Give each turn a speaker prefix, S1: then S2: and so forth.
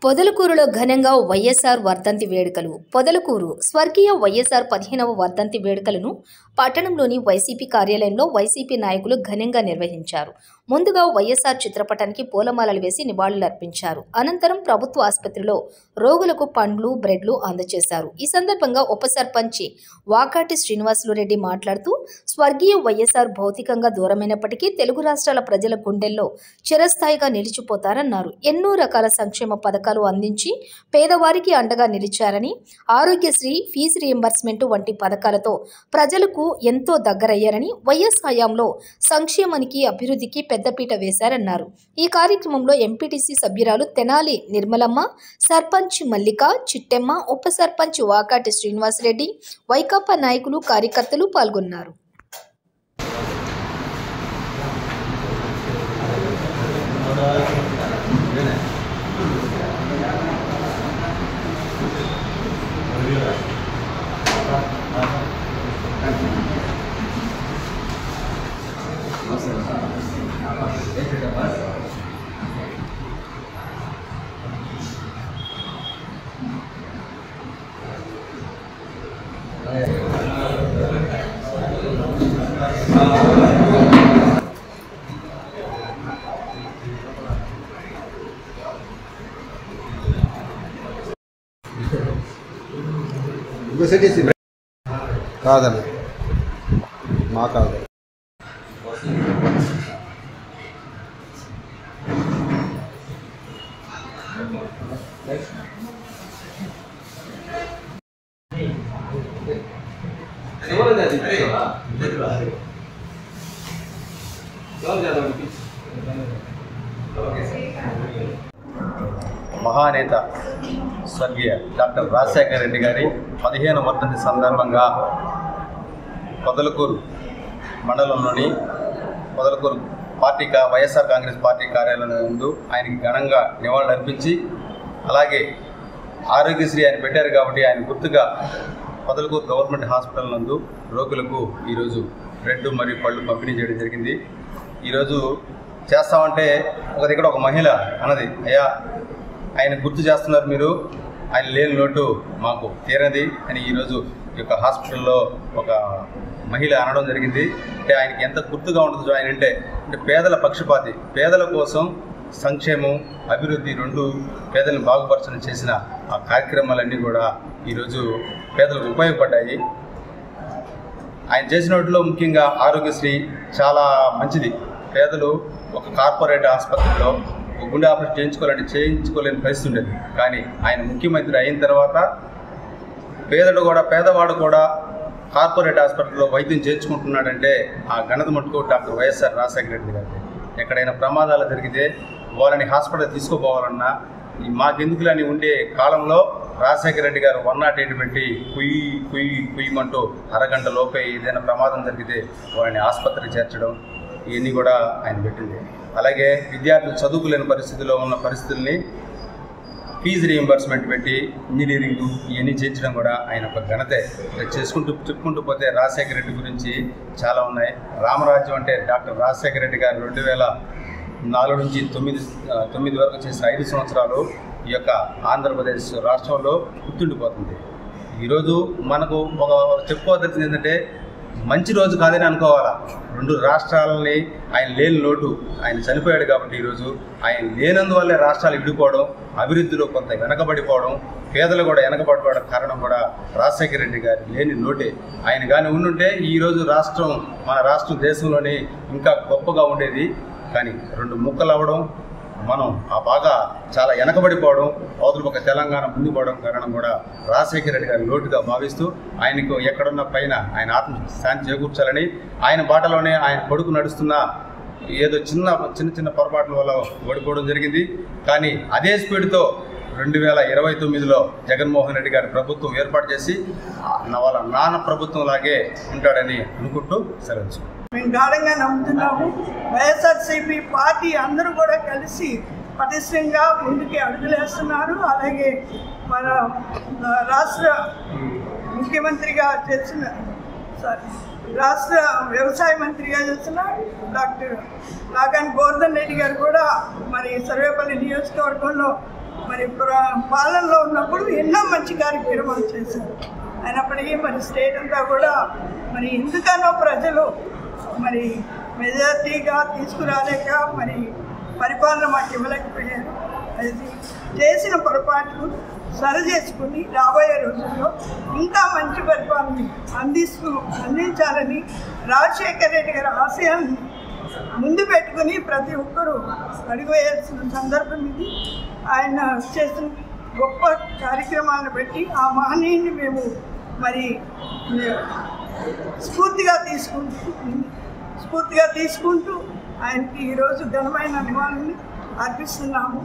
S1: పొదలకూరులో ఘనంగా వైఎస్ఆర్ వర్ధంతి వేడుకలు. పొదలకూరు స్వర్గీయ వైఎస్ఆర్ 15వ వర్ధంతి వేడుకలను పట్టణంలోని వైసీపీ కార్యాలయంలో వైసీపీ నాయకులు ఘనంగా నిర్వహించారు. ముందుగా వైఎస్ఆర్ చిత్రపటానికి పూలమాలలు వేసి నివాళులర్పించారు. అనంతరం ప్రభుత్వ ఆసుపత్రిలో రోగులకు పండ్లు, బ్రెడ్లు అందజేశారు. ఈ సందర్భంగా ఉప సర్పంచి వాకాటి శ్రీనివాసులురెడ్డి మాట్లాడుతూ, స్వర్గీయ వైఎస్ఆర్ భౌతికంగా దూరమైనప్పటికీ తెలుగు రాష్ట్రాల ప్రజల గుండెల్లో చిరస్థాయిగా నిలిచిపోతారన్నారు. ఎన్నో రకాల సంక్షేమ పథకాలు అందించి పేదవారికి అండగా నిలిచారని, ఆరోగ్యశ్రీ, ఫీజు రీయింబర్స్మెంట్ వంటి పథకాలతో ప్రజలకు ఎంతో దగ్గరయ్యారని, వైఎస్ హయాంలో సంక్షేమానికి, అభివృద్ధికి పెద్దపీట వేశారన్నారు. ఈ కార్యక్రమంలో ఎంపీటీసీ సభ్యురాలు తెనాలి నిర్మలమ్మ, సర్పంచ్ మల్లిక, చిట్టెమ్మ, ఉప సర్పంచ్ వాకాటి శ్రీనివాసరెడ్డి, వైకాపా నాయకులు, కార్యకర్తలు పాల్గొన్నారు.
S2: కాదన్న మా కాదు.
S3: మహానేత స్వర్గీయ డాక్టర్ రాజశేఖర రెడ్డి గారి 15వ వర్ధంతి సందర్భంగా పొదలకూరు మండలంలోని పొదలకూరు వైఎస్ఆర్ కాంగ్రెస్ పార్టీ కార్యాలయం ముందు ఆయనకి ఘనంగా నివాళులర్పించి, అలాగే ఆరోగ్యశ్రీ ఆయన పెట్టారు కాబట్టి ఆయన గుర్తుగా పొదలకూరు గవర్నమెంట్ హాస్పిటల్ నందు రోగులకు ఈరోజు బ్రెడ్ మరియు పళ్ళు పంపిణీ చేయడం జరిగింది. ఈరోజు చేస్తామంటే ఒక దగ్గర ఒక మహిళ అన్నది, అయ్యా ఆయన గుర్తు చేస్తున్నారు మీరు, ఆయన లేని లోటు మాకు తీరది అని ఈరోజు ఈ యొక్క హాస్పిటల్లో ఒక మహిళ అనడం జరిగింది. అంటే ఆయనకి ఎంత గుర్తుగా ఉండదు ఆయన అంటే పేదల పక్షపాతి, పేదల కోసం సంక్షేమం, అభివృద్ధి రెండు పేదలను బాగుపరచడం చేసిన ఆ కార్యక్రమాలన్నీ కూడా ఈరోజు పేదలకు ఉపయోగపడ్డాయి. ఆయన చేసిన వాటిలో ముఖ్యంగా ఆరోగ్యశ్రీ చాలా మంచిది. పేదలు ఒక కార్పొరేట్ ఆసుపత్రిలో ఒక గుండె ఆపరేషన్ చేయించుకోలేని పరిస్థితి ఉండేది. కానీ ఆయన ముఖ్యమంత్రి అయిన తర్వాత పేదవాడు కూడా కార్పొరేట్ హాస్పిటల్లో వైద్యం చేయించుకుంటున్నాడంటే ఆ ఘనత మట్టుకు డాక్టర్ వైఎస్ఆర్ రాజశేఖర రెడ్డి గారు. ఎక్కడైనా ప్రమాదాలు జరిగితే వాళ్ళని హాస్పిటల్ తీసుకుపోవాలన్నా మాకెందుకులని ఉండే కాలంలో రాజశేఖర రెడ్డి గారు 108 పెట్టి కుయ్యమంటూ అరగంట లోపే ఏదైనా ప్రమాదం జరిగితే వాళ్ళని ఆసుపత్రికి చేర్చడం ఇవన్నీ కూడా ఆయన పెట్టింది. అలాగే విద్యార్థులు చదువుకోలేని పరిస్థితిలో ఉన్న పరిస్థితుల్ని ఫీజు రీయింబర్స్మెంట్ పెట్టి ఇంజనీరింగ్ ఇవన్నీ చేయించడం కూడా ఆయన ఒక ఘనతే. చెప్పుకుంటూ పోతే రాజశేఖర రెడ్డి గురించి చాలా ఉన్నాయి. రామరాజ్యం అంటే డాక్టర్ రాజశేఖర రెడ్డి గారు 2004 నుంచి 9 వరకు చేసిన 5 సంవత్సరాలు ఈ యొక్క ఆంధ్రప్రదేశ్ రాష్ట్రంలో గుర్తుండిపోతుంది. ఈరోజు మనకు ఒక చెప్పుకోవాల్సింది ఏంటంటే మంచి రోజు కాదని అనుకోవాలా. 2 రాష్ట్రాలని ఆయన లేని లోటు, ఆయన చనిపోయాడు కాబట్టి ఈరోజు ఆయన లేనందువల్లే రాష్ట్రాలు విడిపోవడం, అభివృద్ధిలో కొంత వెనకబడిపోవడం, పేదలు కూడా వెనకబడిపోవడం కారణం కూడా రాజశేఖర రెడ్డి గారి లేని లోటే. ఆయన కానీ ఉండుంటే ఈరోజు మన రాష్ట్రం దేశంలోనే ఇంకా గొప్పగా ఉండేది. కానీ 2 ముక్కలు అవ్వడం, మనం ఆ బాగా చాలా వెనకబడిపోవడం, అవతల ఒక తెలంగాణ ముందుపోవడం కారణం కూడా రాజశేఖర రెడ్డి గారి లోటుగా భావిస్తూ ఆయనకు ఎక్కడున్న పైన ఆయన ఆత్మ శాంతి చేకూర్చాలని ఆయన బాటలోనే ఆయన కొడుకు నడుస్తున్న ఏదో చిన్న పొరపాట్ల వల్ల ఓడిపోవడం జరిగింది. కానీ అదే స్పీడ్తో 2029లో జగన్మోహన్ రెడ్డి గారి ప్రభుత్వం ఏర్పాటు చేసి వాళ్ళ నాన్న ప్రభుత్వం లాగే ఉంటాడని అనుకుంటూ సెలవు.
S4: మేము గాఢంగా నమ్ముతున్నాము. వైఎస్ఆర్సీపీ పార్టీ అందరూ కూడా కలిసి పటిష్టంగా ముందుకి అడుగులేస్తున్నారు. అలాగే మన రాష్ట్ర ముఖ్యమంత్రిగా చేసిన రాష్ట్ర వ్యవసాయ మంత్రిగా చేసిన డాక్టర్ కాకాని గోవర్ధన్ రెడ్డి గారు కూడా మరి సర్వేపల్లి నియోజకవర్గంలో మరి పాలనలో ఉన్నప్పుడు ఎన్నో మంచి కార్యక్రమాలు చేశారు. అయినప్పటికీ మరి స్టేట్ అంతా కూడా మరి ఎందుకనో ప్రజలు మరి మెజార్టీగా తీసుకురాలేక మరి పరిపాలన మాకు ఇవ్వలేకపోయారు. అది చేసిన పొరపాట్లు సరి చేసుకుని రాబోయే రోజుల్లో ఇంకా మంచి పరిపాలన అందించాలని రాజశేఖర రెడ్డి గారి ఆశయాన్ని ముందు పెట్టుకుని ప్రతి ఒక్కరూ అడుగు వేయాల్సిన సందర్భం ఇది. ఆయన చేసిన గొప్ప కార్యక్రమాలను బట్టి ఆ మహనీయుని మేము మరి స్ఫూర్తిగా తీసుకుంటూ ఆయనకి ఈరోజు ఘనమైన నివాళుల్ని అర్పిస్తున్నాము.